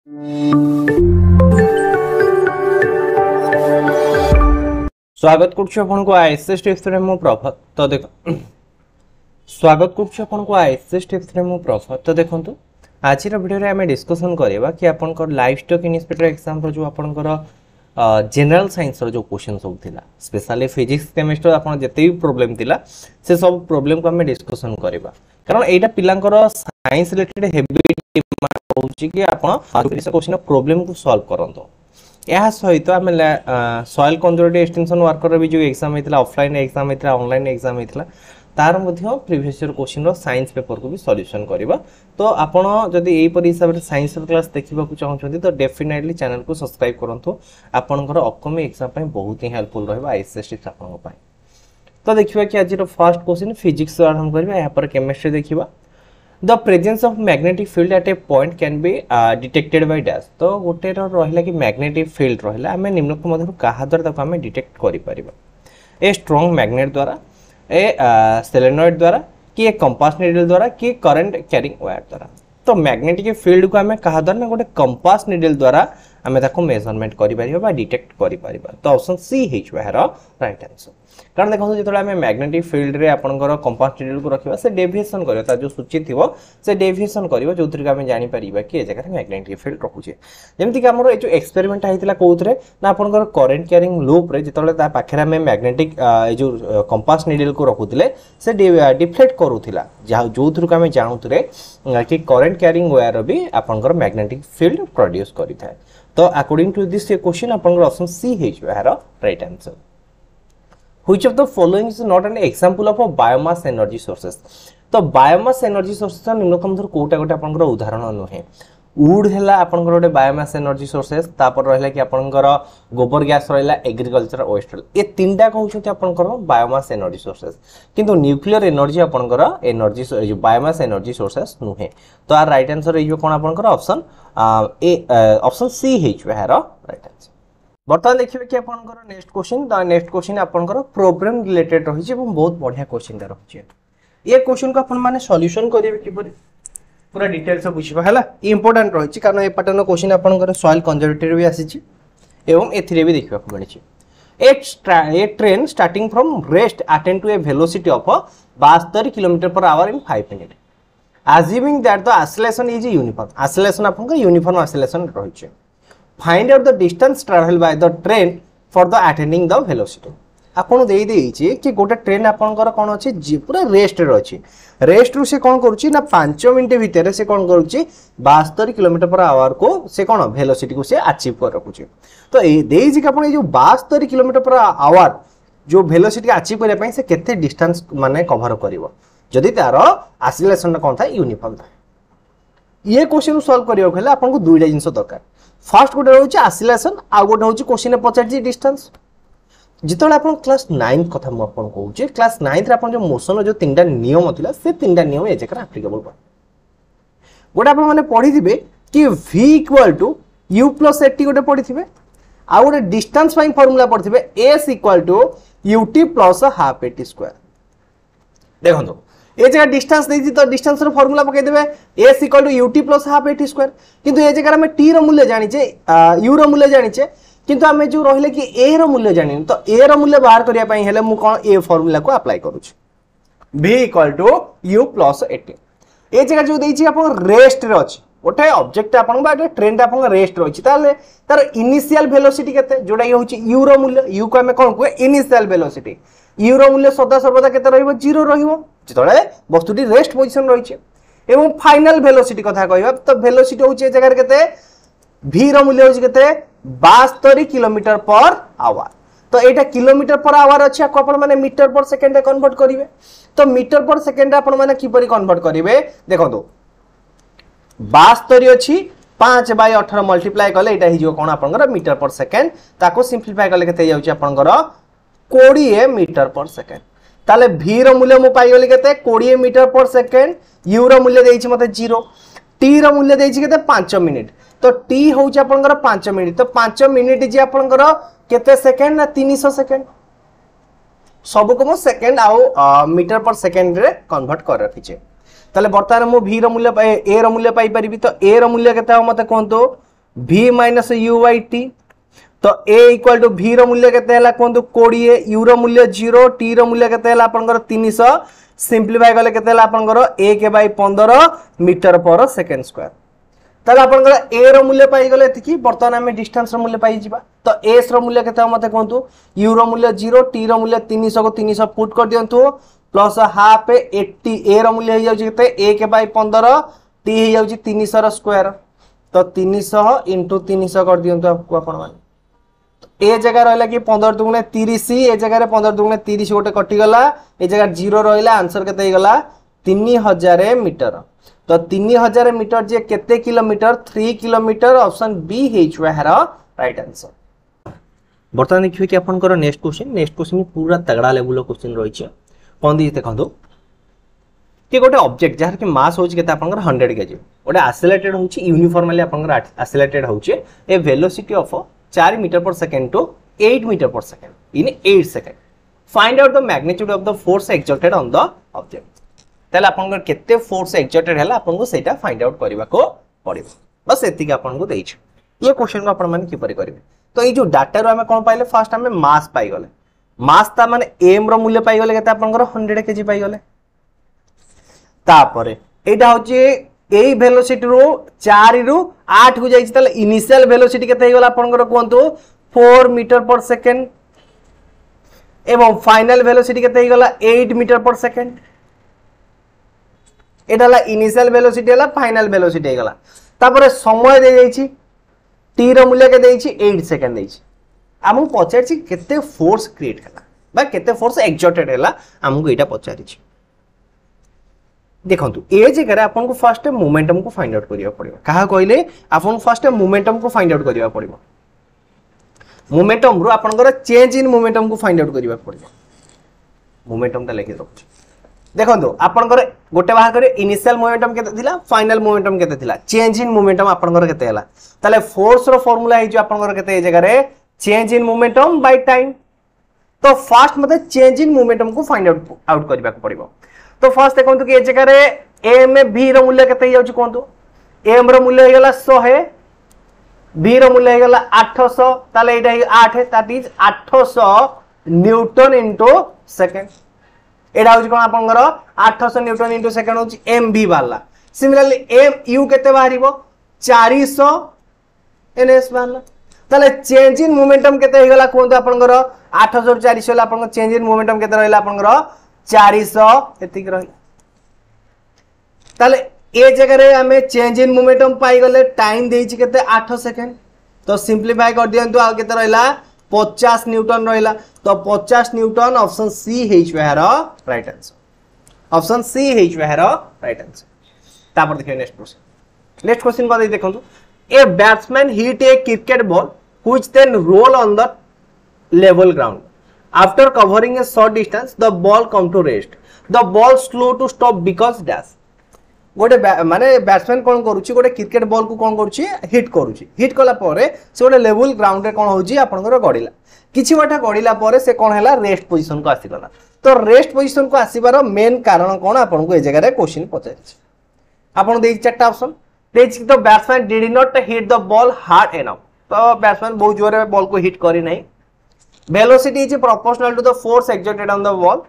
स्वागत करछु आपन को आईएसएस टिप्स रे मु प्रभात। तो देखो स्वागत करछु आपन को आईएसएस टिप्स रे मु प्रभात। तो देखंतु आज रो वीडियो रे हमें डिस्कशन करबा कि आपन को लाइफ स्टॉक इंस्पेक्टर एग्जाम रो जो आपन को जनरल साइंस रो जो क्वेश्चन सब थिला, स्पेशली फिजिक्स केमिस्ट्री आपन जते भी प्रॉब्लम थिला से सब प्रॉब्लम को हमें डिस्कशन करबा, कारण एटा पिलांकर साइंस रिलेटेड हेवी डिमांड होउची कि आपन आगुरी क्वेश्चन प्रॉब्लम को सॉल्व करंतो। यह सहित आम सॉइल कंजर्वेटिव एक्सटेंशन वर्कर भी जो एग्जाम होता ऑफलाइन एग्जाम होता ऑनलाइन एग्जाम होता तार previous year question science paper को भी सॉल्यूशन करबा। तो आपण जदि एई परि हिसाब रे साइंस क्लास देखिबा को चाहछन्ती तो डेफिनेटली चैनल को सब्सक्राइब करंतु। आपनकर अपकमिंग एग्जाम पय बहुत ही हेल्पफुल रहबा आईएसएस टिप्स आपन पय। तो देखिबा कि आज रो फर्स्ट क्वेश्चन फिजिक्स आरंभ करबा, यहाँ पर केमिस्ट्री देखिबा। The presence of magnetic field at a point can be detected by dash। तो गोटे रहिला कि मैग्नेटिक फील्ड रहिला आमे निम्नलिखित मध्यरु काहा द्वारा ताको आमे डिटेक्ट करि परिबा। ए स्ट्रांग मैग्नेट द्वारा, ए सोलेनॉइड द्वारा, कि ए कंपास नीडल द्वारा, कि करंट कैरिंग वायर द्वारा। तो मैग्नेटिक फील्ड को आमे काहा द्वारा ना गोटे कंपास नीडल द्वारा आमे ताको मेजरमेंट करि परिबा बा डिटेक्ट करि परिबा। तो ऑप्शन सी हिच वायर राइट आंसर। कारण देखो जो आम मैग्नेटिक फील्ड रे आपनकर कंपास नीडल को रखिबा से डेविएशन करियो, ता जो सूची थिवो से डेविएशन करियो जोथि के हम जानि परिबा कि ए जगह रे मैग्नेटिक फील्ड रखुचे। जेमति कि हमरो ए जो एक्सपेरिमेंट आइतिला कोउथरे ना आपनकर करंट कैरिंग लूप रे जितले ता पाखरे हम मैग्नेटिक ए जो कंपास नीडल को रखुतिले से डिफ्लेक्ट करूथिला, जोथि के हम जानुथरे कि करंट कैरिंग वायर भी आपनकर मैग्नेटिक फील्ड प्रोड्यूस करिथाय। तो अकॉर्डिंग टू दिस क्वेश्चन आपनकर ऑप्शन सी हिच वायर right answer. Which of the following is not an example of a biomass energy sources? तो बायोमास एनर्जी सोर्सेस निम्नलिखित मध्य कोटा गोटे आपनकर उदाहरण नुहे। वुड हैला आपनकर गोटे बायोमास एनर्जी सोर्सेस, तापर रहला कि आपनकर गोबर गैस रहला, एग्रीकल्चर वेस्ट रहला, ए तीनटा कहउछथि आपनकर बायोमास एनर्जी सोर्सेस। किंतु न्यूक्लियर एनर्जी आपनकर एनर्जी जो बायोमास एनर्जी सोर्सेस नुहे। तो आर राइट आंसर इयो कोन आपनकर ऑप्शन ऑप्शन सी हिच वायर राइट आंसर। बर्तमान देखिए कि आपनकर नेक्स्ट क्वेश्चन आपनकर प्रॉब्लम रिलेटेड रही है, बहुत बढ़िया क्वेश्चन रही है। ये क्वेश्चन को अपन माने सॉल्यूशन करिवे कि पूरा डिटेल से बुझिबा हैला, इंपोर्टेंट रही है कारण ए पैटर्न क्वेश्चन आपनकर सॉइल कंजर्वेटिव भी आसी एवं एथिरे भी देखिबा को मिलछि। A train starting from rest attained to a velocity of 72 km/h in 5 minute, assuming that the acceleration is uniform. Acceleration आपनकर यूनिफॉर्म एक्सेलरेशन रही है। Find out the distance travel by the train for the attaining the velocity। आपन देई देई छी कि गोटे train आपनकर कोन अछि जे पूरा रेस्ट रे अछि, रेस्ट रु से कोन करूची ना 5 मिनिट भीतर से कोन करूची 72 km/h को से कोन वेलोसिटी को से अचीव कर रखुची। तो ए देई छी कि आपन ए जो 72 km/h जो वेलोसिटी अचीव करे पई से केते डिस्टेंस माने कवर करिवो जदी तार एक्सेलरेशन कोन था यूनिफॉर्म था। ये क्वेश्चन सॉल्व करियो खले आपन को दुईटा जिंस दरकार। फर्स्ट गोटे होची एक्सेलरेशन, आ गोटे होची क्वेश्चन में पचारची डिस्टेंस। जितले आपन क्लास 9 कथा म आपन कहूची, क्लास 9 रे आपन जो मोशन जो तीनटा नियम थिला से तीनटा नियम ए जगह एप्लीकेबल बा। गोटे आपन माने पढी दिबे कि v = u + at गोटे पढी थिबे, आ गोटे डिस्टेंस पाई फार्मूला पढी थिबे s = ut + half at²। देखंतो ए जगह डिस्टेंस देती तो डिस्टेंस रो फार्मूला पकई देबे s = ut + half at²। किंतु ए जगह में t रो मूल्य जानिचे, u रो मूल्य जानिचे, किंतु हमें जो रहिले कि a रो मूल्य जानिन। तो a रो मूल्य बाहर करिया पई हेले मु कोन ए फार्मूला को अप्लाई करूछ v = u + at। ए जगह जो देछि अपन रेस्ट रे अछि, गोटे ऑब्जेक्ट अपन बा ट्रेन अपन रेस्ट रछि, ताले तार इनिशियल वेलोसिटी केते जोडा ये होछि u रो मूल्य, u को हमें कोन को इनिशियल वेलोसिटी, u रो मूल्य सदा सर्वदा केते रहइबो 0 रहइबो जितले वस्तुटी रेस्ट पोजीशन रही है। एवं फाइनल वेलोसिटी कथा कहबा तो वेलोसिटी होची ए जगह केते v रो मूल्य होची केते 72 km/h। तो एटा km/h अछि, आ अपन माने मीटर पर सेकंड कन्वर्ट करिवे। तो मीटर पर सेकंड अपन माने की परि कन्वर्ट करिवे देखो तो 72 अछि 5/18 मल्टीप्लाई करले एटा हि जो कोन आपनकर मीटर पर सेकंड, ताको सिंपलीफाई करले केते जाउची आपनकर 20 मीटर पर सेकंड। ताले v रो मूल्य मु पाई गली केते 20 मीटर पर सेकंड, u रो मूल्य देइछि मते 0, t रो मूल्य देइछि केते 5 मिनिट। तो t होउछि आपनकर 5 मिनिट। तो 5 मिनिट जे आपनकर केते सेकंड ना 300 सेकंड, सब को मु सेकंड आ मीटर पर सेकंड रे कन्वर्ट कर रखि छै। ताले वर्तमान मु v रो मूल्य ए रो मूल्य पाई परिबी। तो a रो मूल्य केते मते कोन तो v minus u by T. तो a इक्वल टू v रो मूल्य केते हला कोंतु 20, u रो मूल्य 0, t रो मूल्य केते हला आपनकर 300, सिंपलीफाई गले केते हला आपनकर 1/15 मीटर पर सेकंड स्क्वायर। ताले आपनकर a रो मूल्य पाई गले एतिकी। वर्तमान हम डिस्टेंस रो मूल्य पाई जिबा। तो s रो मूल्य केते मते कोंतु, u रो मूल्य 0, t रो मूल्य 300 को 300 पुट कर दियंतु प्लस हाफ 80, a रो मूल्य हो जाउची केते 1/15, t हो जाउची 300 रो स्क्वायर। तो 300 * 300 कर दियंतु आपको आपण माने। ए जगह रहला कि 15 दुगुणे 30, ए जगह रे 15 दुगुणे 30 गोटे कटि गला, ए जगह 0 रहला, आंसर केते हे गला 3000 मीटर। तो 3000 मीटर जे केते किलोमीटर, 3 किलोमीटर। ऑप्शन बी हेच वेहर राइट आंसर। बर्तमान देखिए कि आपनकर नेक्स्ट क्वेश्चन पूरा तगड़ा लेवल क्वेश्चन रही है। कोन दी देखंतु कि गोटे ऑब्जेक्ट जार कि मास होची केते आपनकर 100 केजी, गोटे एक्सेलरेटेड होची यूनिफॉर्मली आपनकर एक्सेलरेटेड होची ए वेलोसिटी ऑफ 4 मीटर पर सेकंड टू 8 मीटर पर second in 8 second. Find out the magnitude of the force exerted on the object. ताले आपनकर केते फोर्स एक्सर्टेड हला आपनको सेटा फाइंड आउट करबा को पड़िबो। बस एतिक आपनको देइछ। ये क्वेश्चन को आपण माने कि परि करबे। तो ये जो डाटा रो हमें कोन पाइले, फर्स्ट हमें मास पाई गले। मास ता माने m रो मूल्य पाई गले केते आपनकर 100 केजी पाई गले। तापरे एटा होची एई वेलोसिटी रो 4 रु 8 हो जाइछ। ताले इनिशियल वेलोसिटी केते हेगला आपनकर कोंतु 4 मीटर पर सेकंड एवं फाइनल वेलोसिटी केते हेगला 8 मीटर पर सेकंड। एटाला इनिशियल वेलोसिटी हला, फाइनल वेलोसिटी हेगला। तापरे समय दे जाइछि, t रो मूल्य के देइछि 8 सेकंड देइछि। हमहु पचारछि केते फोर्स क्रिएट हला बा केते फोर्स एक्सर्टेड हला, हमहु एटा पचारिछि। देखंतु ए जगह आपन को फर्स्ट मोमेंटम को फाइंड आउट करिया पड़िबो। कहा कहले आपन फर्स्ट मोमेंटम को फाइंड आउट करिया पड़िबो। मोमेंटम रो आपनकर चेंज इन मोमेंटम को फाइंड आउट करिया पड़िबो। मोमेंटम ता लेखि दउछि। देखंतु आपनकर गोटे बाहा करे इनिशियल मोमेंटम केते थिला, फाइनल मोमेंटम केते थिला, चेंज इन मोमेंटम आपनकर केते हला। ताले फोर्स रो फार्मूला हे जो आपनकर केते ए जगह रे change in momentum by time. तो फर्स्ट मते चेंज इन मोमेंटम को फाइंड आउट करिबा को पड़िबो। तो फर्स्ट देखो कि ए जगह रे m v रो मूल्य केते जाउची कोंतु, m रो मूल्य हे गेला 100, v रो मूल्य हे गेला 800। ताले एटा 8 that is 800 Newton into second. एटा होची कोन आपनकर 800 न्यूटन इनटू सेकंड होची mv वाला। सिमिलरली mu केते बाहरिबो 400 ns वाला। ताले चेंज इन मोमेंटम केते हे गेला कोंतु आपनकर 800 ରୁ 400 ला आपनकर चेंज इन मोमेंटम केते रहला आपनकर 400 एतिक रही। ताले ए जगह रे हमें चेंज इन मोमेंटम पाई गले, टाइम देइछि केते 8 सेकंड। तो सिंपलीफाई कर दियंतु आ केते रहला 50 न्यूटन रहला। तो 50 न्यूटन ऑप्शन सी हेच वेहर राइट आंसर। ऑप्शन सी हेच वेहर राइट आंसर। तापर देखिए नेक्स्ट क्वेश्चन को देखंतु a batsman hit a cricket ball which then roll on the level ground. After covering a short distance, the ball come to rest. The ball slow to stop because dash. गोटे माने batsman कोन करूची, गोटे cricket ball को कोन करूची, hit करूची। Hit कला परे से गोटे लेवल ग्राउंड रे कोन होजी आपनकर गडिला। किछि बाटा गडिला परे से कोन हैला रेस्ट पोजीशन को आसी गला। तो रेस्ट पोजीशन को आसीबार मेन कारण कोन आपनको ए जगह रे क्वेश्चन पचारिछि। आपन देइ चारटा ऑप्शन देछि। तो batsman did not hit the ball hard enough. तो बैट्समैन बहुत जोरे बॉल को हिट करी नहीं। Velocity is proportional to the force exerted on the ball.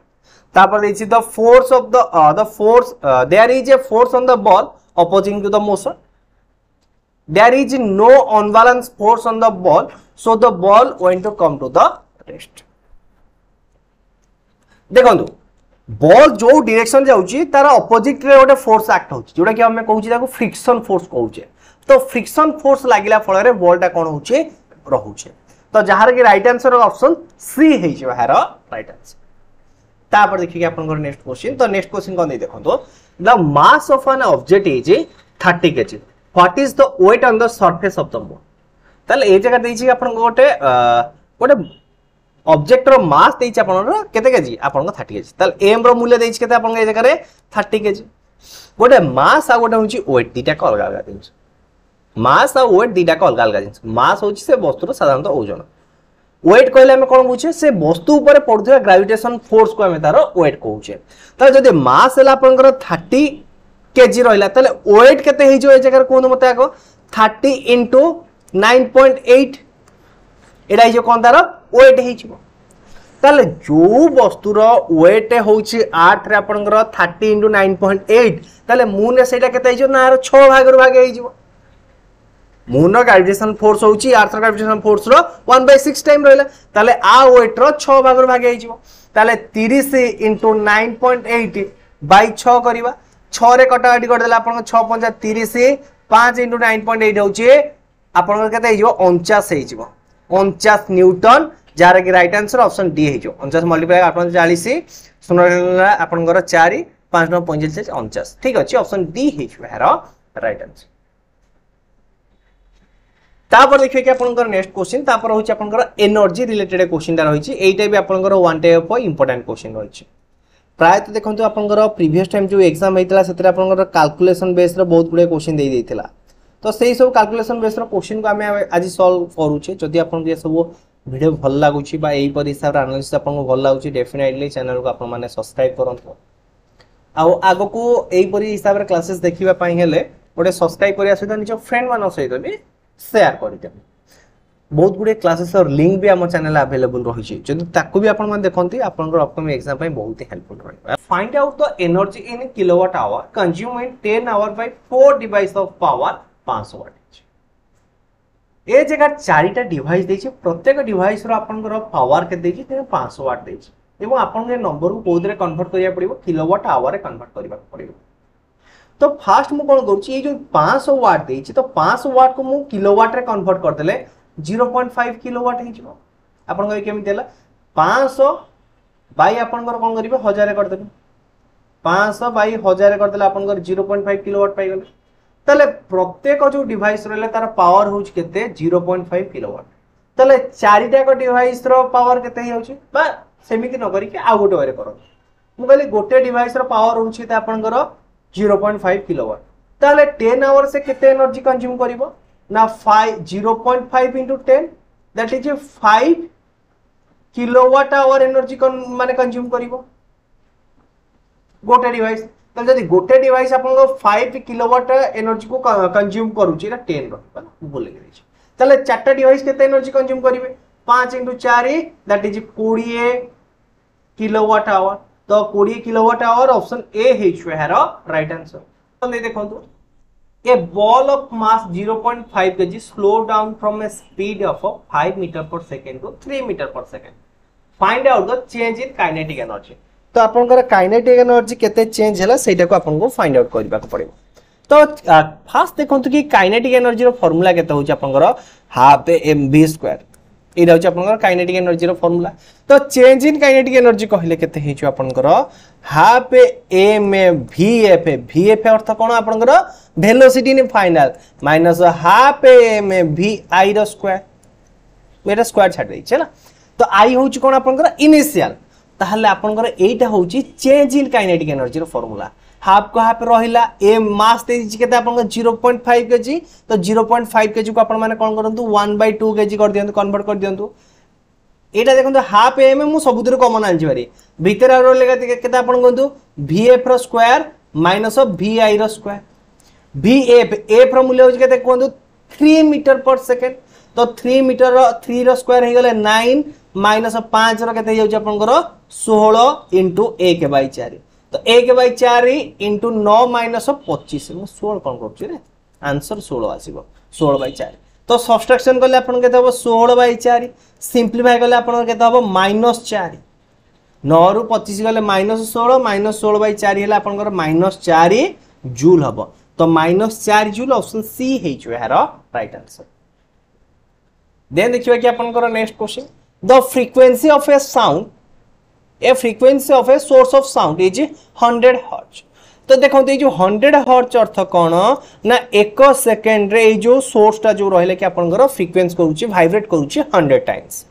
तापर देछि the force of the force there is a force on the ball opposing to the motion. There is no unbalanced force on the ball, so the ball going to come to the rest. देखंतु ball जो direction जाउची तार opposite रे गोटे force act होची, जोटा कि हमें कहूची ताको फ्रिक्शन फोर्स कहूचे। तो फ्रिक्शन फोर्स लागिला फल रे बॉलटा कोन होची रहूचे। तो जहार कि राइट आंसर ऑप्शन सी है बाहर राइट आंसर। तापर देखिए आपन नेक्स्ट क्वेश्चन। तो नेक्स्ट क्वेश्चन को नहीं देखो। The mass of an object is 30 kg। What is the weight on the surface of the moon. ताले ए जगह देछि आपन गोटे ऑब्जेक्ट रो मास देछि आपन केते केजी आपन 30 kg। ताले m रो मूल्य देछि केते आपन ए जगह रे 30 kg। गोटे मास आ गोटे होछि वेट, दीटा को अलग अलग देछि। मास आ वेट दीटा को अलग अलग जिनिस। मास होछि से वस्तुर साधारणतः ओजन। वेट कहले हम कोन बुझे से वस्तु ऊपर पड़ुवा ग्रेविटेशन फोर्स को हम तार वेट कहूचे। त जदि मास हला आपनकर 30 kg रहला ताले वेट केते हे जो ए जगह कोन मते आको 30 * 9.8 एटा हिजो कोन तार वेट हिजो ताले जो वस्तुर वेट होउची अर्थ रे आपनकर 30 * 9.8 ताले मून रे सेटा केते हिजो ना 6 भाग रो भाग हिजो मून रो ग्रेविटेशन फोर्स होउची अर्थ रो ग्रेविटेशन फोर्स रो 1/6 टाइम रहला ताले आ वेट रो 6 भाग रो भाग हिजो ताले 30 * 9.8 बाय 6 करबा 6 रे कटाकटी कर देला आपन 6 5 30 5 * 9.8 होउची आपन केते हिजो 49 हिजो 49 न्यूटन जार कि राइट आंसर ऑप्शन डी हिजो 49 मल्टीप्लाई आपन 40 सुनर आपन 4 5 9 45 49 ठीक अछि ऑप्शन डी हिजो हेरो राइट आंसर तापर देखिए कि आपन नेक्स्ट क्वेश्चन तापर होची आपन एनर्जी रिलेटेड क्वेश्चन ता रहिछि एटा भी आपन one type of important question रहिछि प्राय तो देखंतु आपन प्रीवियस टाइम जो एग्जाम हेतला सेतरा आपन कैलकुलेशन बेस रो बहुत गुडे क्वेश्चन दे देथिला तो सही सब कैलकुलेशन बेस रो क्वेश्चन को हमें आज सॉल्व करूछे जदि आपन ये सब वीडियो भल लागुछि बा एई पर हिसाब रे एनालिसिस आपन को भल लागुछि डेफिनेटली चैनल को आपन माने सब्सक्राइब करंतु आ आगो को एई पर हिसाब रे क्लासेस देखिबा पई हेले ओडे सब्सक्राइब करिया सहित निजो फ्रेंड मानो सहित भी शेयर करिते बहुत गुडे क्लासेस और लिंक भी हम चैनल अवेलेबल रही जदि ताकू भी आपण मन देखंती आपण को अपकमिंग एग्जाम पई बहुत ही हेल्पफुल रहबा find out the energy in kilowatt hour consume in 10 hour by 4 device of power 500 watt ए जगह चारिटा डिवाइस देछि प्रत्येक डिवाइस रो आपण को पावर के देछि 500 वाट देछि एवं आपण के नंबर को कोदरे कन्वर्ट करिया पड़िबो किलोवाट आवर रे कन्वर्ट करिबा पड़िबो तो फास्ट मु कोन करछि ए जो 500 वाट देछि तो 500 वाट को मु किलोवाट रे कन्वर्ट कर देले 0.5 किलोवाट हे जिवो आपण को केमि देला 500 बाय आपण को कोन करिवे 1000 कर देबे 500 बाय 1000 कर देला आपण को 0.5 किलोवाट पाई गेले तले प्रत्येक जो डिवाइस रहले तार पावर होउछ केते 0.5 किलोवाट तले चारिटा को डिवाइस रो पावर केते हे होउछ बा सेमिति न करी के आ गोटे वे करो मु कहली गोटे डिवाइस रो पावर होउछ ते आपण को 0.5 किलोवाट ताले 10 आवर से केते एनर्जी कंज्यूम करिवो ना 0.5 into 10 that is 5 kilowatt hour energy माने कंज्यूम करिवो गोटे डिवाइस तो जदी गोटे डिवाइस आपन को 5 किलोवाट एनर्जी को कंज्यूम करूची एटा 10 रहबा बोले गेछि तले चारटा डिवाइस केते एनर्जी कंज्यूम करिवे 5 into 4 that is 20 kilowatt hour तो 20 किलोवाट आवर ऑप्शन ए हेछु हेरो राइट आंसर तो ले देखंतु A ball of mass 0.5 kg slow down from a speed of 5 meter per second to 3 meter per second. Find out the change in kinetic energy. तो आपनकर kinetic energy केते change हला सेटा को आपन को फाइंड आउट करबा को पड़िबो तो फास्ट देखंतु कि काइनेटिक एनर्जी रो फार्मूला केते होची आपनकर हाफ mv2 एटा होची आपनकर काइनेटिक एनर्जी रो फार्मूला तो चेंज इन काइनेटिक एनर्जी कहले केते हेचु आपनकर हाफ mvf vf अर्थ कोन आपनकर velocity in final minus half mvi रो स्क्वायर मेरा स्क्वायर छाड़ दै छै ना तो आई होची कोन आपनकर इनिशियल ताहले आपनकर एटा होची चेंज इन काइनेटिक एनर्जी रो फार्मूला हाफ को हाफ रहिला ए मास दे छि केते आपन 0.5 केजी तो 0.5 केजी को आपन माने कोन करंतु 1/2 केजी कर दियंतु कन्वर्ट कर दियंतु एटा देखंतु हाफ एम मु सबुतिर कॉमन आनछि बारी भीतर आरो लेगा केते आपन कहंतु vf रो स्क्वायर माइनस vi रो स्क्वायर vf f रो मूल्य होछि केते कहंतु 3 मीटर पर सेकंड तो 3 मीटर रो 3 रो स्क्वायर हे गेले 9 माइनस 5 रो केते होछि आपनकर 16 * 1/4 तो 1/4 * 9 माइनस 25 मु 16 कोन करछि रे आंसर 16 आसीबो 16/4 तो सब्ट्रैक्शन करले आपन केते होबो 16/4 सिंपलीफाई करले आपन केते होबो -4 9 रु 25 गले -16 -16/4 हेला आपनकर -4 जूल हबो तो -4 जूल ऑप्शन सी हेचो यार राइट आंसर देन देखिबा कि आपनकर next question the frequency of A sound A frequency of a source of sound is 100 hertz तो देखो ये जो 100 हर्ट्ज अर्थ कौन ना 1 सेकेंड रे जो सोर्स टा जो रहले कि आपनकर फ्रीक्वेंसी करूची वाइब्रेट करूची 100 टाइम्स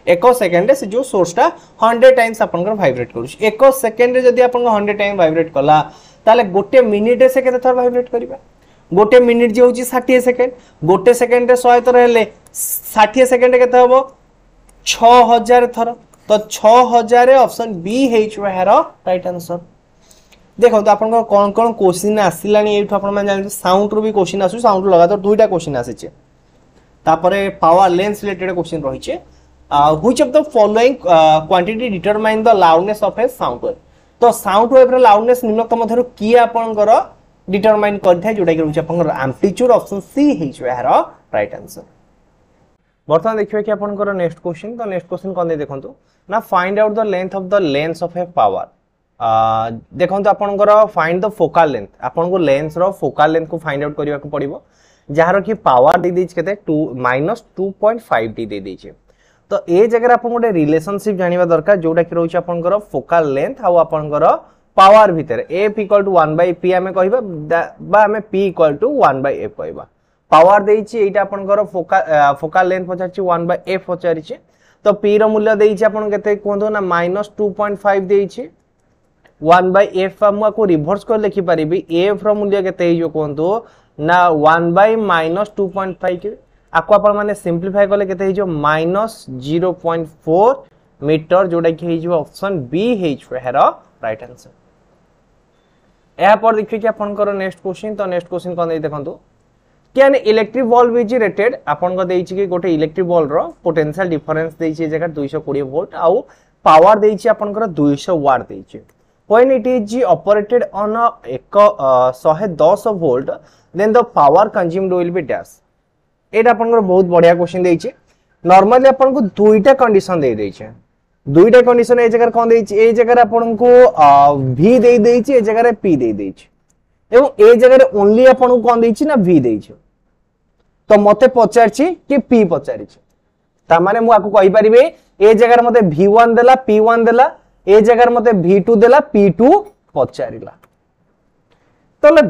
1 सेकेंड रे से जो सोर्स टा 100 टाइम्स आपनकर वाइब्रेट करूची 1 सेकेंड रे जदी आपन 100 टाइम वाइब्रेट कला ताले गोटे मिनिट से केते थर वाइब्रेट करिबा गोटे मिनिट जे होची 60 सेकेंड गोटे सेकेंड रे 100 थर हेले 60 सेकेंड केते हबो 6000 थर तो 6000 ऑप्शन बी हेचो हेरो राइट आंसर देखो तो आपन कोन कोन क्वेश्चन आसिलानी एठो आपन मान जानि साउंड रो भी क्वेश्चन आसु साउंड लगातार दुईटा क्वेश्चन आसे तापरे पावर लेंस रिलेटेड क्वेश्चन रही which of the following quantity determine the loudness of A sound wave तो साउंड वेव रे लाउडनेस निम्नतम मध्यरु की आपनकर डिटरमाइन करथाय जोटा कि रहउछ आपनकर एम्पलीट्यूड ऑप्शन सी हिच यार राइट आंसर वर्तमान देखिए कि आपनकर नेक्स्ट क्वेश्चन तो नेक्स्ट क्वेश्चन कोन दे देखंतु ना find out the length of the lens of A power देखंतु आपनकर फाइंड द फोकल लेंथ आपन को लेंस रो फोकल लेंथ को फाइंड आउट करिया को पड़िबो जहार कि पावर दे दैछ केते 2-2.5 टी दे दैछ तो ए जगह आपन गोटे रिलेशनशिप जानिबा दरकार जोटा कि रहउछ आपनकर फोकल लेंथ आ आपनकर पावर भीतर f = 1/p हमें कहबा बा हमें p = 1/f कहबा पावर देइछि एटा आपनकर फोकल लेंथ पचारछि 1/f पचारछि तो p रो मूल्य देइछि आपन केते कोंदो ना -2.5 देइछि 1/f हम को रिवर्स कर लिखि परिबी f रो मूल्य केते हिजो कोंदो ना 1/-2.5 के आको अपन माने सिंपलीफाई करले केते हिजो -0.4 मीटर जोडा कि हिजो ऑप्शन बी हिजो हेरो राइट आंसर या पर देखिए कि आपनकर नेक्स्ट क्वेश्चन तो नेक्स्ट क्वेश्चन कोन दे देखंतु can electric bulb is rated आपन को देइछि कि गोटे इलेक्ट्रिक बल्ब रो पोटेंशियल डिफरेंस देइछि जगह 220 वोल्ट आउ पावर देइछि आपनकर 200 वाट देइछि when it is operated on a 110 volt then the power consumed will be dash एटा आपनकर बहुत बढ़िया क्वेश्चन देइछि नॉर्मली आपन को दुईटा कंडीशन दे दैछि दुईटा कंडीशन ए जगह कोन देइछि ए जगह आपन को v दे दैछि ए जगह p दे दैछि एवं ए जगह ओनली आपन को कोन देइछि ना v दैछि तो मते पचारछि कि p पचारछि ता माने मु आको कहि परिबे ए जगह मते v1 देला p1 देला ए जगह मते v2 देला p2 पचारिला तले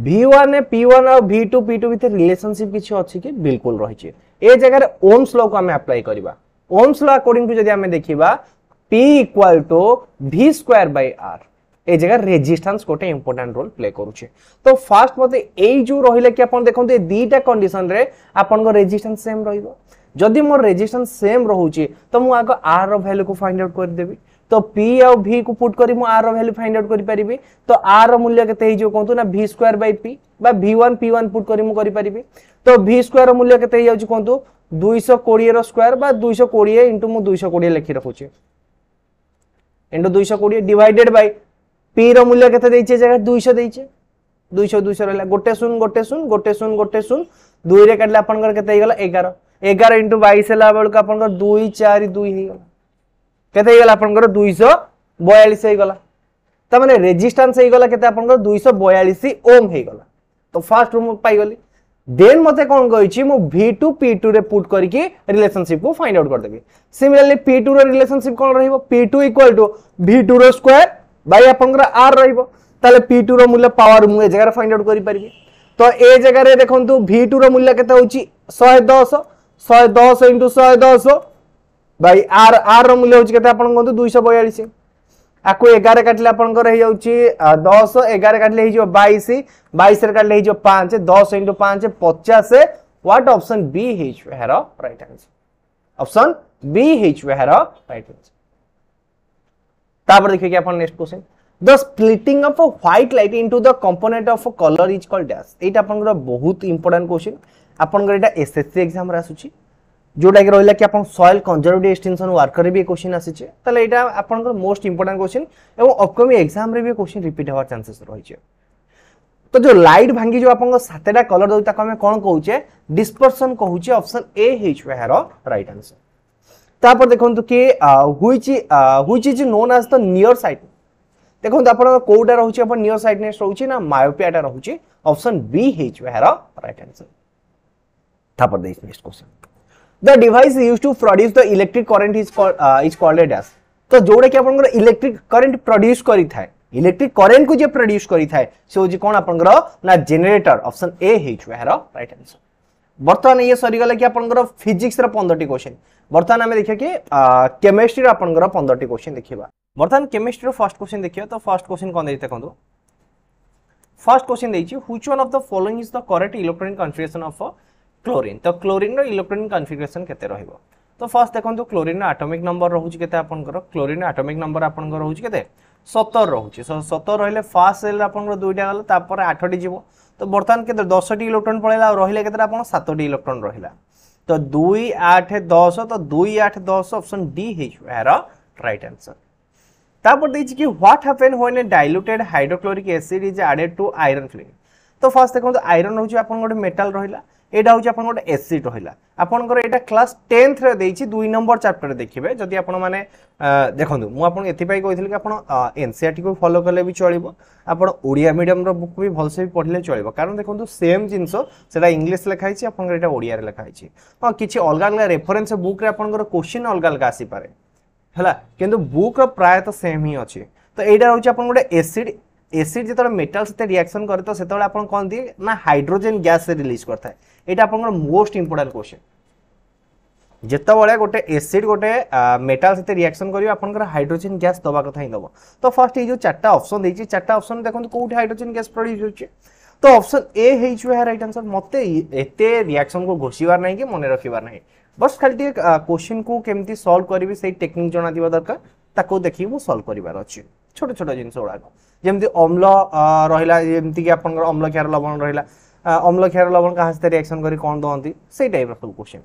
v1 ने p1 और v2 p2 भीतर रिलेशनशिप किछि अछि कि बिल्कुल रहि छै ए जगह ओम्स लॉ को हम अप्लाई करबा ओम्स लॉ अकॉर्डिंग टू जदि हमें देखिबा p = v²/r ए जगह रेजिस्टेंस कोटे इंपोर्टेंट रोल प्ले करू छै तो फर्स्ट मते एई जो रहिले कि अपन देखंतु ए दीटा कंडीशन रे अपन को रेजिस्टेंस सेम रहिबो जदि मोर रेजिस्टेंस सेम रहू छै तो मु आको r रो वैल्यू को फाइंड आउट कर देबी तो p और v को पुट करी मु r रो वैल्यू फाइंड आउट करि परिबी तो r रो मूल्य केते हिजो कोंतु ना v²/p बा v1 p1 पुट करी मु करि परिबी तो v² रो मूल्य केते हिजो कोंतु 220 रो स्क्वायर बा 220 इनटू मु 220 लिखि रखु छै इनटू 220 डिवाइडेड बाय p रो मूल्य केते दैछे जगह 200 दैछे 200 200 रहला गोटे शून्य गोटे शून्य गोटे शून्य गोटे शून्य 2 रे काटले आपनकर केते हिगला 11 11 इनटू 22 हला बेल का आपनकर 2 4 2 हिगला केते हिगला आपनकर 242 हिगला त माने रेजिस्टेंस हिगला केते आपनकर 242 ओम हिगला तो फर्स्ट रूम पाई गली देन मते कोन कहिछि मु v2 p2 रे पुट करके रिलेशनशिप को फाइंड आउट कर देबी सिमिलरली p2 रो रिलेशनशिप कोन रहइबो p2 = v2 रो स्क्वायर बाय आपनकर r रहइबो ताले p2 रो मूल्य पावर मु ए जगह फाइंड आउट करि परिबी तो ए जगह रे देखंतु v2 रो मूल्य केते होछि 110 110 * 110 बाय r रो मूल्य होछि केते आपन कोंतु 242 आको 11 काटले आपन को रहि जाउछि 10 11 काटले हि जो 22 22 रे काटले हि जो 5 10 * 5 50 व्हाट ऑप्शन बी हिज हेरो राइट आंसर ऑप्शन बी हिज हेरो राइट आंसर तापर देखिए कि अपन next question the splitting of a white light into the component of a colour is called dash एटा अपन को बहुत इंपोर्टेंट क्वेश्चन अपन को एटा एसएससी एग्जाम रे आसुछि जोटा कि रहला कि अपन सॉइल कंजर्वेटिव एक्सटेंशन वर्कर रे भी क्वेश्चन आसी छै तले एटा अपन को मोस्ट इंपोर्टेंट क्वेश्चन एवं अपकमिंग एग्जाम रे भी क्वेश्चन रिपीट होवार चांसेस रहि छै तो जो लाइट भांगी जो अपन को सातेटा कलर दउ ताको हम कोन कहू छै डिस्पर्शन कहू छै ऑप्शन ए हिज हेरो राइट आंसर तापर देखंतु कि which is known as the near sight देखंतु अपन कोउटा रहू छै अपन नियर साइटनेस रहू छै ना मायोपियाटा रहू छै ऑप्शन बी हिज हेरो राइट आंसर तापर देख next question The device used to produce the electric current is called a dash. तो जोड़े कि अपन इलेक्ट्रिक करंट प्रोड्यूस करी थाए इलेक्ट्रिक करंट को जे प्रोड्यूस करी थाए से होजी कोन अपन ना जनरेटर ऑप्शन ए हिज हेरो राइट आंसर वर्तमान ये सरी गला कि अपन फिजिक्स रा 15 टी क्वेश्चन वर्तमान हमें देखिए कि केमिस्ट्री रा अपन 15 टी क्वेश्चन देखिबा वर्तमान केमिस्ट्री रो फर्स्ट क्वेश्चन देखियो तो फर्स्ट क्वेश्चन कोन देते देखंतु फर्स्ट क्वेश्चन देछि which one of the following is the correct electronic configuration of chlorine तो क्लोरीन रो इलेक्ट्रॉनिक कन्फिगरेशन केते रहइबो तो फर्स्ट देखंतु क्लोरीन रो एटॉमिक नंबर रहउछि केते आपनकर क्लोरीन रो एटॉमिक नंबर आपनकर रहउछि केते 17 रहउछि 17 रहले फर्स्ट सेल आपनकर दुइटा गला तापर 8 टी जीवो तो वर्तमान केते 10 टी इलेक्ट्रॉन पळेला रहिले केते आपन 7 टी इलेक्ट्रॉन रहिला तो 2 8 10 तो 2 8 10 ऑप्शन डी है यार राइट आंसर। तापर देखिए कि what happen when a diluted hydrochloric acid is added to iron film. तो फर्स्ट देखो आयरन होची आपन गोटे मेटल रहिला, एटा होची आपन गोटे एसिड रहिला। आपनकर एटा क्लास 10th रे देछि 2 नंबर चैप्टर देखिबे। जदि आपन माने देखंतु मु आपन एथि पई कहिथिल कि आपन एनसीईआरटी को फॉलो करले भी चलिबो, आपन ओडिया मीडियम रो बुक भी भलसे भी पढले चलिबो। कारण देखंतु सेम जिंसो सेटा इंग्लिश लिखा हिची, आपन एटा ओडिया रे लिखा हिची। हां किछि अलग अलग रेफरेंस बुक रे आपनकर क्वेश्चन अलग अलग आसी पारे हला, किंतु बुक रो प्राय तो सेम ही अछि। तो एटा होची आपन गोटे एसिड, एसिड जेतले मेटल सते रिएक्शन करे तो सेतले आपन कोन दी ना हाइड्रोजन गैस से रिलीज करता है। एटा आपन मोस्ट इंपोर्टेंट क्वेश्चन। जेतबळे गोटे एसिड गोटे मेटल सते रिएक्शन करियो आपनकर हाइड्रोजन गैस दबा कथा ही दबो। तो फर्स्ट ए जो चारटा ऑप्शन देछि, चारटा ऑप्शन देखंतु कोठी हाइड्रोजन गैस प्रोड्यूस होछि। तो ऑप्शन ए हे छु है राइट आंसर। मते एते रिएक्शन को घोषिबार नाही कि मने रखिबार नाही, बस खाली क्वेश्चन को केमती सॉल्व करबी सेही टेक्निक जणा दिबा दरकार, ताको देखि मु सॉल्व करिबार अछि। छोट छोट जिंस उडा जेमती अम्ल रहिला, जेमती कि आपनकर अम्ल क्षार लवण रहिला, अम्ल क्षार लवण का हस्ते रिएक्शन करी कोन दोंती सेही टाइप ऑफ क्वेश्चन।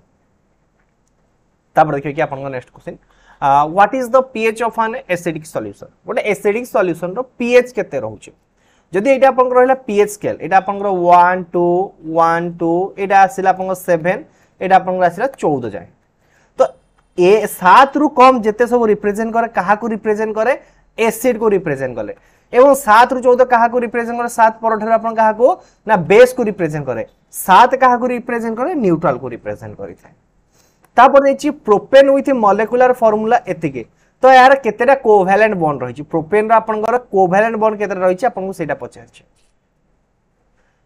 तापर देखिए कि आपन next question, what is the pH of an acidic solution. गोटे एसिडिक सॉल्यूशन रो पीएच केते रहउची। जदि एटा आपन रहला पीएच स्केल, एटा आपन 1 2 1 2 एटा आसिला आपन 7, एटा आपन आसिला 14 जाय। तो ए 7 रु कम जेते सब रिप्रेजेंट करे काहा को रिप्रेजेंट करे, एसिड को रिप्रेजेंट करे। एवं 7 रु 14 काहा को रिप्रेजेंट करे, 7 परठर आपन काहा को ना बेस को रिप्रेजेंट करे, 7 काहा को रिप्रेजेंट करे, न्यूट्रल को रिप्रेजेंट करि थाए। तापर देखि प्रोपेन विथ मॉलिक्यूलर फार्मूला एतिके। तो यार केतेटा कोवैलेंट बॉन्ड रहिछि, प्रोपेन रा आपनकर कोवैलेंट बॉन्ड केतेटा रहिछि आपन को सेटा पचारछि।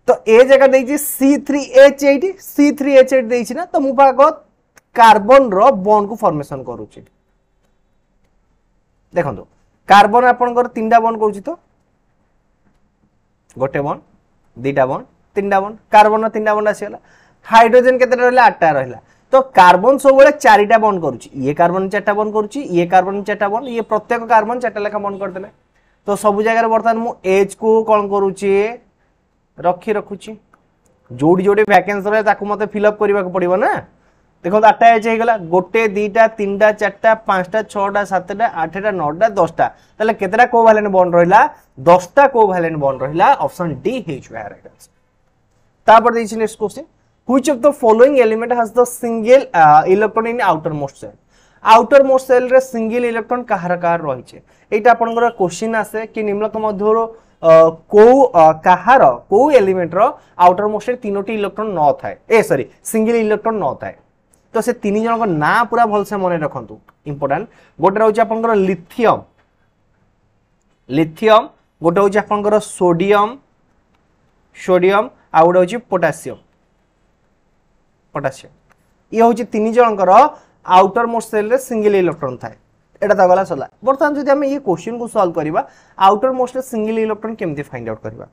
तो ए जगह देछि C3H8, C3H8 देछि ना, तो मु पागो कार्बन रो बॉन्ड को फॉर्मेशन करूछि। देखंतु कार्बन आपनकर 3टा बॉन्ड करूछि, तो गोटे बॉन्ड, 2टा बॉन्ड, 3टा बॉन्ड, कार्बन रो 3टा बॉन्ड आसीला। हाइड्रोजन केतेटा रहला, 8टा रहला। तो कार्बन सब बेले 4टा बॉन्ड करूछि, ये कार्बन 4टा बॉन्ड करूछि, ये कार्बन 4टा बॉन्ड, ये प्रत्येक कार्बन 4टा लेखा बॉन्ड कर देले। तो सब जगह रे वर्तमान मु H को कोन करूछि रखुछि, जोडी जोडी वैकेंसी रे ताकू मते फिल अप करबा को पड़िबो ना। देखो 8टा H हे गेला, गोटे 2टा 3टा 4टा 5टा 6टा 7टा 8टा 9टा 10टा, तले केतेटा कोवैलेंट बॉन्ड रहिला, 10टा कोवैलेंट बॉन्ड रहिला। ऑप्शन डी हे छु राइट आंसर। तापर देछि next question, which of the following element has the single electron in outermost cell। outermost cell रे single electron कहार कहार रहिছে। एटा आपनकर क्वेश्चन आसे कि निम्नलिखित मध्यरो को कहार को एलिमेंट रो outermost रे तीनोटी इलेक्ट्रॉन न थाए, ए सॉरी सिंगल इलेक्ट्रॉन न थाए। तो से तीन जन को ना पूरा भल से मने रखंतु, इंपोर्टेंट। गोटे रहउछि आपनकर लिथियम, लिथियम, गोटे होछि आपनकर सोडियम, सोडियम, आ गोटे होछि पोटेशियम, पोटेशियम। ये होछि तीन जनकर आउटर मोस्ट सेल रे सिंगल इलेक्ट्रॉन थाए। एटा त गला सला। बर्तमान जदि हम ये क्वेश्चन को सॉल्व करिबा, आउटर मोस्ट रे सिंगल इलेक्ट्रॉन केमति फाइंड आउट करिबा।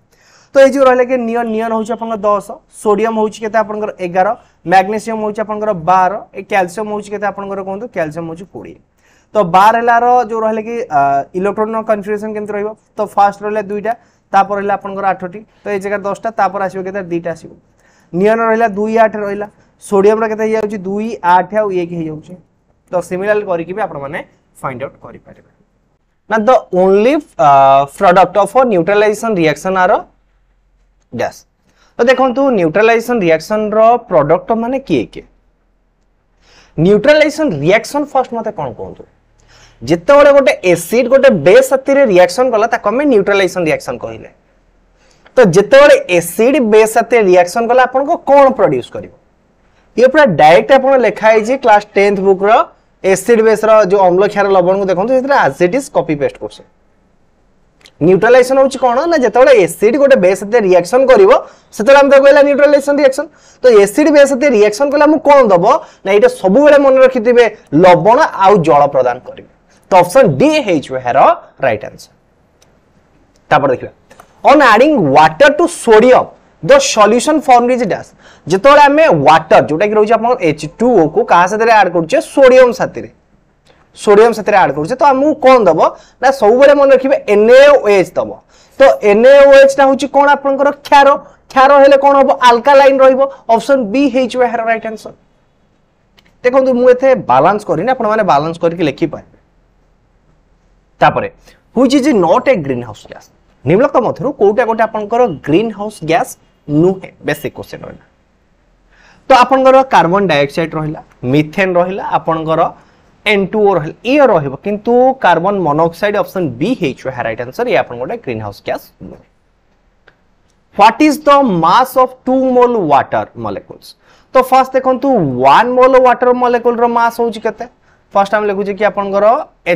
तो ए जो रहले के नियन, नियन होछि आपनकर 10, सोडियम होछि केते आपनकर 11, मैग्नीशियम होछि आपनकर 12, ए कैल्शियम होछि केते आपनकर कोंतु कैल्शियम होछि 20। तो 12 लारो जो रहले कि इलेक्ट्रॉन कन्फिगरेशन केमति रहइबो। तो फर्स्ट रहले 2टा, तापर रहले आपनकर 8टी, तो ए जगह 10टा, तापर आसीबो केते 2टा आसीबो। नियन रहला 2 8 रहला, सोडियम रा केते हे जाउछि 2 8 आ 1 हे जाउछि। तो सिमिलर करि कि भी आपण माने फाइंड आउट करि पारिबे ना। The only product of a neutralisation reaction are dash. तो देखंतु न्यूट्रलाइजेशन रिएक्शन रो प्रोडक्ट माने के न्यूट्रलाइजेशन रिएक्शन फर्स्ट मते कोन कहंतु। जेतेबेले गोटे एसिड गोटे बेस साथी रे रिएक्शन कला ताको हम न्यूट्रलाइजेशन रिएक्शन कहिले। तो जेतेबेले एसिड बेस साथी रिएक्शन कला आपन को कोन प्रोड्यूस करिवो, ये पूरा डायरेक्ट आपन लिखा है जी क्लास 10th बुक रो एसिड बेस रो जो अम्ल क्षार लवण को देखंतु एतरा as it is copy paste करसे। न्यूट्रलाइजेशन होची कोन ना, जेतेबेले एसिड गोटे बेस साथे रिएक्शन करिवो सेतेबेले हम कहला न्यूट्रलाइजेशन रिएक्शन। तो एसिड बेस साथे रिएक्शन कला हम कोन दबो ना, एटा सब बेले मन रखिथिबे लवण आ जल प्रदान करिवे। तो ऑप्शन डी हे छु हेर राइट आंसर। तापर देखिबा, on adding water to sodium the solution form is dash. जेतोले हमें वाटर जोटा कि रहउछ आपन H2O को कहा साथे ऐड करछे, सोडियम साथे रे, सोडियम साथे ऐड करछे। तो हमहु कोन दबो ना, सब बेले मन रखिबे NaOH दबो। तो NaOH ता होची कोन आपनकर क्षार, क्षार हेले कोन हबो अल्कालाइन रहइबो। ऑप्शन बी हे छु हेर राइट आंसर। देखो मुझे बालांस करें आपण मैंने बालांस करके लिखिपारे which is not a greenhouse gas निम्नलिखित मध्यरु कोटा गोटे आपनकर ग्रीन हाउस गैस नुहे बेसिक क्वेश्चन रहला तो आपनकर कार्बन डाइऑक्साइड रहला मीथेन रहला आपनकर N2O रहला ये रहबो किंतु कार्बन मोनोऑक्साइड ऑप्शन बी हेचो है राइट आंसर ये आपन गोटे green house gas what is the mass of 2 mole water molecules तो फर्स्ट देखंतु 1 मोल वाटर मॉलिक्यूल रो मास होची केते फर्स्ट हम लिखु जे कि आपनकर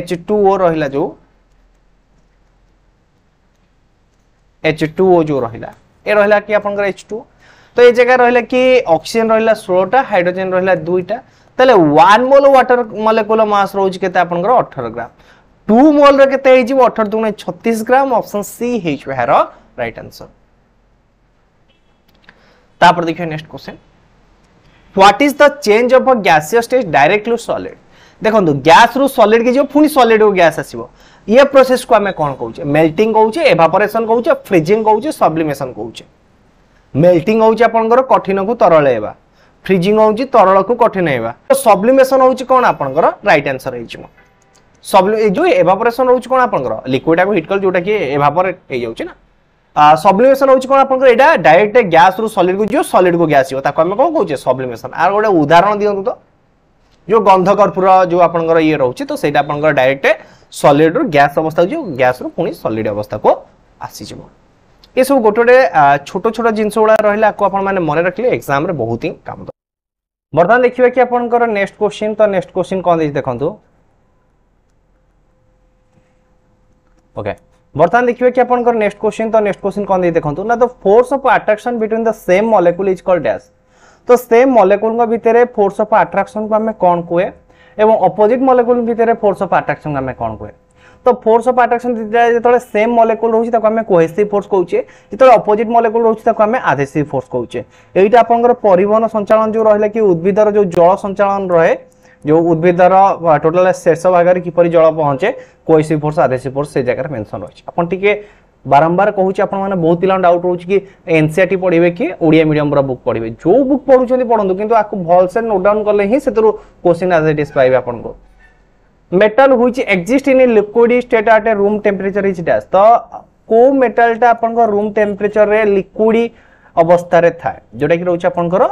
H2O रहला जो H2O जो रहला ए रहला कि आपनकर H2O तो ये जगह रहला कि ऑक्सीजन रहला 16 टा हाइड्रोजन रहला 2 टा तले 1 मोल वाटर मॉलिक्यूल मास रोज केते आपनकर 18 ग्राम 2 मोल रे केते हे जीव 18 दुने 36 ग्राम ऑप्शन सी हेचो है राइट आंसर तापर देखिए next question what is the change of a gaseous state directly solid देखो गैस रु सॉलिड के जो पुनी सॉलिड रो गैस आसीबो ये प्रोसेस को हमें कोन कहूचे मेल्टिंग कहूचे एवापोरेशन कहूचे फ्रीजिंग कहूचे सब्लिमेशन कहूचे मेल्टिंग होउची आपनकर कठिन को तरल हेबा फ्रीजिंग होउची तरल को कठिन हेबा तो सब्लिमेशन होउची कोन आपनकर राइट आंसर हेची जो एवापोरेशन होउची कोन आपनकर लिक्विड को हीट कर जोटा कि एवापोरेट हे जाउची ना सब्लिमेशन होउची कोन आपनकर एटा डायरेक्ट गैस रु सॉलिड को जो सॉलिड को गैस हो ताको हम कोन कहूचे सब्लिमेशन आर गोटे उदाहरण दियंतु तो जो गंध कर्पूर जो आपनकर ये रहउची तो सेटा आपनकर डायरेक्ट सॉलिड रु गैस अवस्था जो गैस रु पुनी सॉलिड अवस्था को आसी जिवो ये सब गोटे छोट छोट जिनस गुड़ा रहा को अपन मैंने मन रखिले एग्जाम रे बहुत ही काम दो बर्तमान देखिए कि आपनकर नेक्स्ट क्वेश्चन तो नेक्स्ट क्वेश्चन कौन देछि देखंतु ओके बर्तमान देखिए कि आपनकर नेक्स्ट क्वेश्चन तो नेक्स्ट क्वेश्चन कौन देछि देखंतु ना the force of attraction between the same molecule is called dash तो सेम मॉलिक्यूल को भितर फोर्स ऑफ अट्रैक्शन को हमें कौन कहे एवं अपोजिट मॉलिक्यूल भितर फोर्स ऑफ अट्रैक्शन को हमें कौन कहे तो फोर्स ऑफ अट्रैक्शन जेतले सेम मॉलिक्यूल रहउची ताको हमें कोहेसिव फोर्स कहउचे जेतले अपोजिट मॉलिक्यूल रहउची ताको हमें एडहेसिव फोर्स कहउचे एटा आपनकर परिवहन संचालन जो रहला कि उद्भिदर जो जल संचालन रहे जो उद्भिदर टोटल शेष भाग रे किपरि जल पहुंचे कोहेसिव फोर्स एडहेसिव फोर्स से जगह मेंशन रहछि अपन टिके बारंबार कहउची अपन माने बहुत पिला डाउट रहउची कि एनसीईआरटी पढिबे कि ओडिया मीडियम रो बुक पढिबे जो बुक पढुछंती पढंतु किंतु आकु भल से नोट डाउन करले ही सेतरो क्वेश्चन एज इट इज पाइबे अपन को metal which exist in a liquid state at a room temperature is dash तो को मेटल टा अपन को रूम टेम्परेचर रे लिक्विड अवस्था रे थाए जोटा कि रहउछ अपन को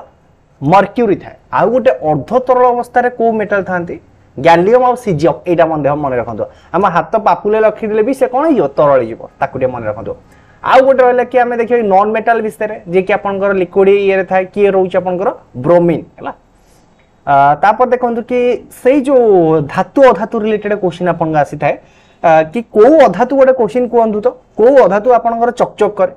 मर्क्यूरी थाए आ गोटे अर्ध तरल अवस्था रे को मेटल थांती गैलियम और सीजियम एटा मन रखंतो हम हाथ पापुले रखि देले भी से कोन हियो तरल जीवो ताकु मन रखंतो आ गोटे रहले कि हमें देखियो नॉन मेटल विषय जे कि अपन को लिक्विड ये रे थाए कि रहउछ अपन को ब्रोमीन हला तापर देखंतु कि सेई जो धातु अधातु रिलेटेड क्वेश्चन आपन आसी थाए कि को अधातु गोटे क्वेश्चन कोंतु तो को अधातु आपनकर चकचक करे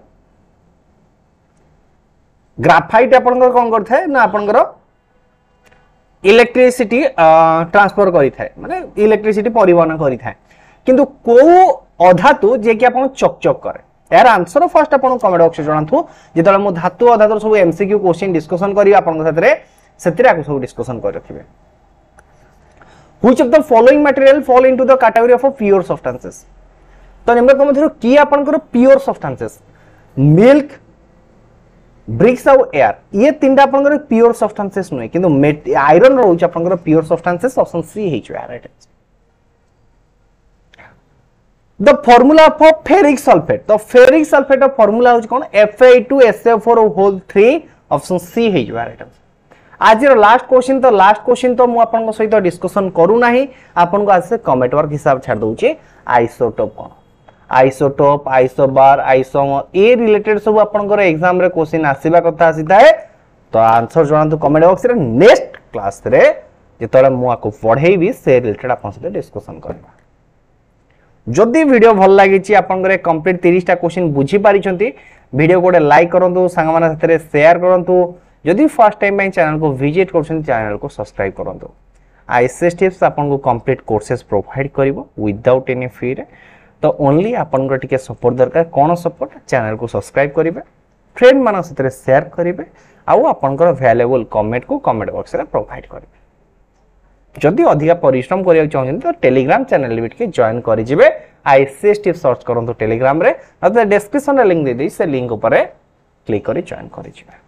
ग्राफाइट आपनकर कोन करथाय ना आपनकर इलेक्ट्रिसिटी ट्रांसफर करि थाए माने इलेक्ट्रिसिटी परिवहन करि थाए किंतु को अधातु जे कि आपन चकचक करे यार आंसर फर्स्ट आपन कमेंट बॉक्स जणाथु जेतले मो धातु अधातु सब एमसीक्यू क्वेश्चन डिस्कशन करी आपन साथरे सेतिरे आकु सब डिस्कशन कर रखिबे which of the following material fall into the category of pure substances तो निम्न को मधुर की आपनकर प्योर सब्सटेंसेस मिल्क ब्रिक्स और एयर ये तीनटा आपनकर प्योर सब्सटेंसेस नय किंतु आयरन रहउछ आपनकर प्योर सब्सटेंसेस ऑप्शन सी हेच right the formula of ferric sulphate तो फेरिक सल्फेट ऑफ फार्मूला होछ कोन Fe2SO4 ऑप्शन सी हेच राइट आज लास्ट क्वेश्चन तो मु आपन सहित डिस्कशन करू नाही आपन को आज से कमेंट वर्क हिसाब छाड़ दउची आइसोटोप कोन आइसोटोप आइसोबार आइसोमर ए रिलेटेड सब आपन को एग्जाम रे क्वेश्चन आसीबा कथा आसीता है तो आंसर जणांतु कमेंट बॉक्स रे नेक्स्ट क्लास रे जेतले मु आको पढेइबी से रिलेटेड आपन सहित डिस्कशन करबा जदि वीडियो भल लागि छि आपन को कंप्लीट 30 टा क्वेश्चन बुझी पारि छंती वीडियो को लाइक करंतु संग माने साथे शेयर करंतु जदि फर्स्ट टाइम बाय चैनल को विजिट करछन चैनल को सब्सक्राइब करंतु आईसीएस टिप्स आपन को कंप्लीट कोर्सेस प्रोवाइड करिवो विदाउट एनी फी रे तो ओनली आपन को टिके सपोर्ट दरकार कोन सपोर्ट चैनल को सब्सक्राइब करिवे फ्रेंड मानक साथे शेयर करिवे आउ आपन को वैल्यूएबल कमेंट को कमेंट बॉक्स रे प्रोवाइड करिवे जदि अधिक परिश्रम करिया चाहछन तो टेलीग्राम चैनल बिट के जॉइन करि जिवे आईसीएस टिप्स सर्च करंतु टेलीग्राम रे अथवा डिस्क्रिप्शन रे लिंक दे दै से लिंक ऊपर क्लिक करि जॉइन करि जिवे।